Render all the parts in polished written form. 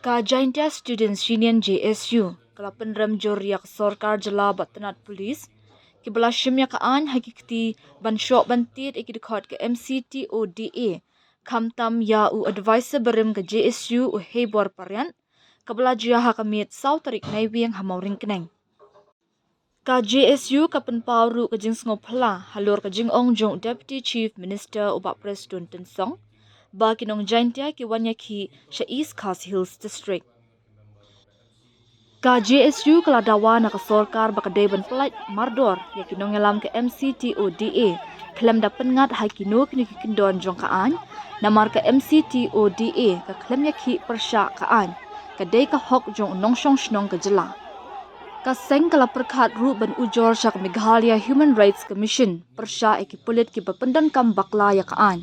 Ka Jingktah Students Union JSU kala Pynrem Joryak Sorkar Jala Batanat Police ki belashim ya kaan hakikati ban syok bantit iki dkhot ke MCTODA kamtam ya u advisor berim ke JSU u hebor parian kabla jia hakamit sau tarik naiwing hamauring keneng. Ka JSU ka penpauru ke jing ngopla halur ke jing ongjong Deputy Chief Minister ubak Preston Tensong ba kinong Jingktah ki wanyaki sa East Coast Hills District. Ka JSU kala dawa na ka sorkar bakadai ban flight mardor ya kinong yalam ke MCTODA klem da pengat hai kino kini kindon jong kaan namar ke MCTODA ka klem yaki persya kaan kadai ka hok jong nongshong shnong ke jela. Kaseng kala perkat ru ban ujor syak Meghalaya Human Rights Commission persya eki pulit ki bapendan kam bakla ya kaan.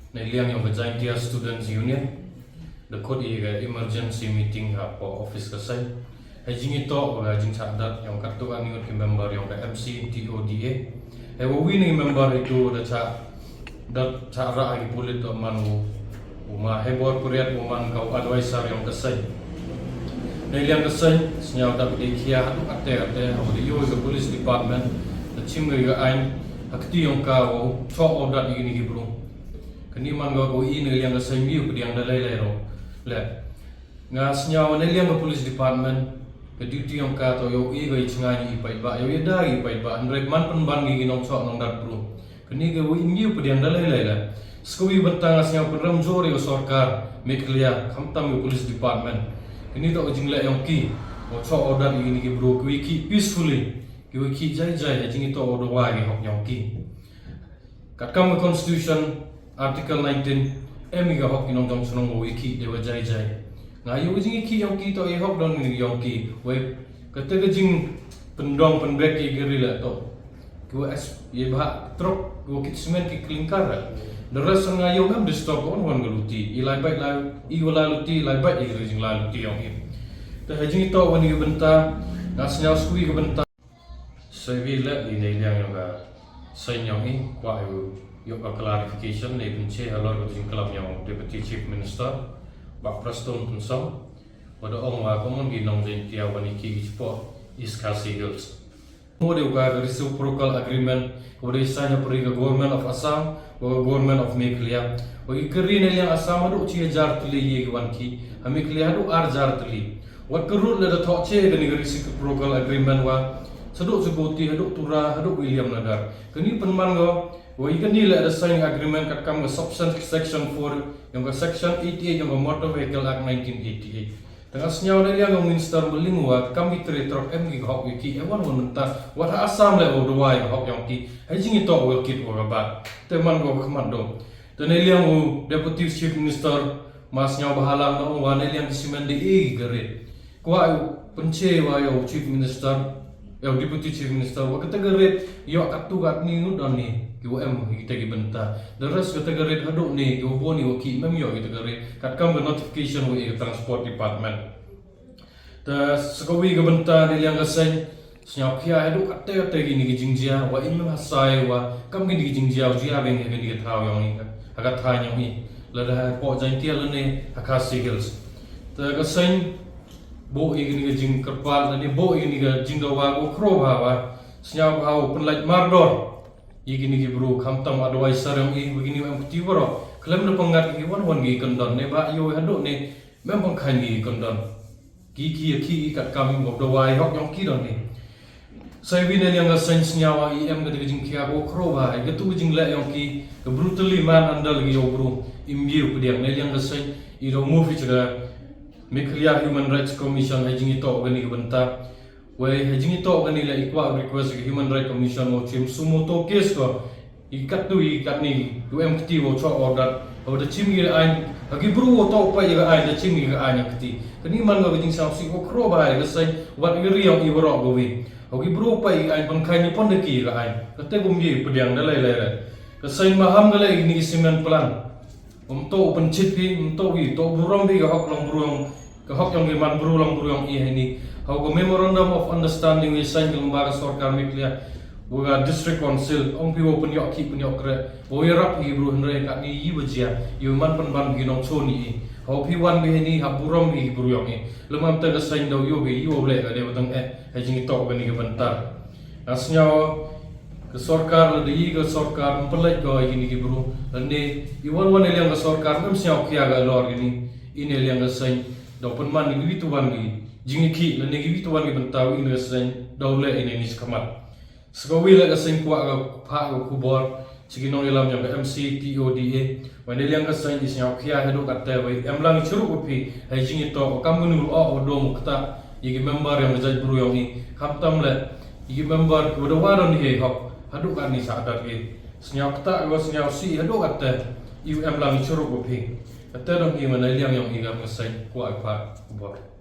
Niliang yung Jingktah Students Union, dkhot emergency meeting po office kasay. Jingito jingktah yung katuan yung member yung MCTODA. Wawin yung member itu cara agi pulit manu hebor kuriat man kau advisor yung kasay. Niliang kasay senyaw dapat ikia ate hawdi yo ke police department the chimney ain akti yung kau chok order ini gibro. Kani man go niliang kasay miu kediang dalay ro. Le nga senyaw niliang ke police department ke duty yung kato yo igai chngani ipai ba yo yadagi ipai ba andrek man penban gi ginong chok nong dat bro. Kani go miu kediang dalay la. Skowi bentang senyaw Pynrem jori go sorkar Meghalaya kamtam yo police department. Kini to jingla yang ki o chok order ini ki bro ki ki peacefully ki jai jing to order wa ki hok yang ki kat kam constitution article 19 emi ga hok inong jong sunong wo ki dewa jai nga yu jing ki yang ki to e hok don ni yang ki we kata ke jing pendong penbrek ki gerila to ki as ye ba trok wo ki semen ki klingkar the rest nga yo mem disturb on wan galuti ilai bai la I wala luti lai bai I jing la luti yang I ta hajing to wani benta nasnya skui ke benta sevi la ini yang ga sen yang I kwa yo ka clarification ne bunche halor ko jing kelam yang Deputy Chief Minister Bak Preston Tensong pada ong wa komon gi nong Jingktah wani ki sport East Coast Hills mode uga reciprocal agreement kode sign peri ke government of Assam wa government of Meghalaya wa ikri ne yang Assam adu chi jar tuli ye gwan ki Meghalaya adu ar jar tuli wa kerut le da thok che gani reciprocal agreement wa seduk segoti adu tura adu William Nagar kini penman go wa ikni le da sign agreement kat kam substance section 4 yang section 88 yang motor vehicle act 1988 tengah senyawa dari yang minister melingwa kami teritrok MG hok wiki ewan mentah wat Assam le odwai hok yang ki hajing itu wel kit warabat teman go komando dan yang Deputy Chief Minister mas nyaw bahalang no wan yang simen de gerit kwa pence wa yo Chief Minister yo Deputy Chief Minister wa kata gerit yo katugat ni ngudon ni kita gi benta the rest kata gerit haduk ni go boni wa ki mem yo kita gerit kat kam notification wa transport department ta sekowi ge benta ni yang gasen senyap kia haduk ate gini gi jingjia wa im hasai wa kam gini gi jingjia jia beng ge gi thau yang ni agat tha yang ni la da po Jingktah le ni akasi hills ta gasen bo gini gi jing kerpal ni bo gini gi jingdawa go kro wa senyap hau penlait mardor igini ki bro kamtam advisor yang begini mem ketiwaro klem na pangat ki wan gi kondon ne ba yo hado ne mem pangkhan gi kondon ki kat kami ngob dawai hok yang ki don ni sai win yang sense nyawa em ga jing kia go kro ba ga tu jing la yang ki ke brutally man andal gi yo bro imbiu ku diang ne yang ga sen I ro move chira Meghalaya Human Rights Commission hajing ito gani benta Wai hajing ito kanila ikwa request ke Human Rights Commission mo chim sumoto case ko ikat ni UMT wo cho order o da chim gi ain agi bru wo to pa ga ain da chim gi ain kti kani man ga jing sam si ko kro ba ga sai wat gi riang I woro go wi o gi bru pa ain ban khai ni pon de ki ga ain kate gum gi pediang da lai ka sai maham ga lai ni simen plan to pencit gi to buram bi ga hok long burung ka hok yang gi man bru long burung I ni Hau memorandum of understanding we sign ke lembaga sorkar Meghalaya Buga district council ong piwo penyok ki penyok kre boy rap hi bro hendra kat ni yi bejia yu man ban ginong choni ho pi wan bi ni ha burom hi bro yong lemam ta ga sain dau yo bi yo le ga de batang ha jing tok bani ga bentar asnyaw ke sorkar le yi ga sorkar pelaj go ini ki bro ande iwan wan eliang ga sorkar mem syaw kya ga lor gini ini eliang ga sain dau pen man ni tu wan gi jing ki le ni gi tu wan gi bentar ini ga sain dau le ini ni skamat Sebawi la kasing kuat ke pak ke kubor Cikinong ilam yang ke MCTODA Wan yang kasing isnya kia hidup kata Wai emlang curuk upi Hai jing itu kamu nulu o odom kata Igi member yang berjaya buru yang ni Kamtam le Igi member kepada waran ni hok Haduk kan ni sadar ke Senyap kata ke senyap si hidup kata Iu emlang curuk upi Kata dong i mana yang igam kasing kuat pak kubor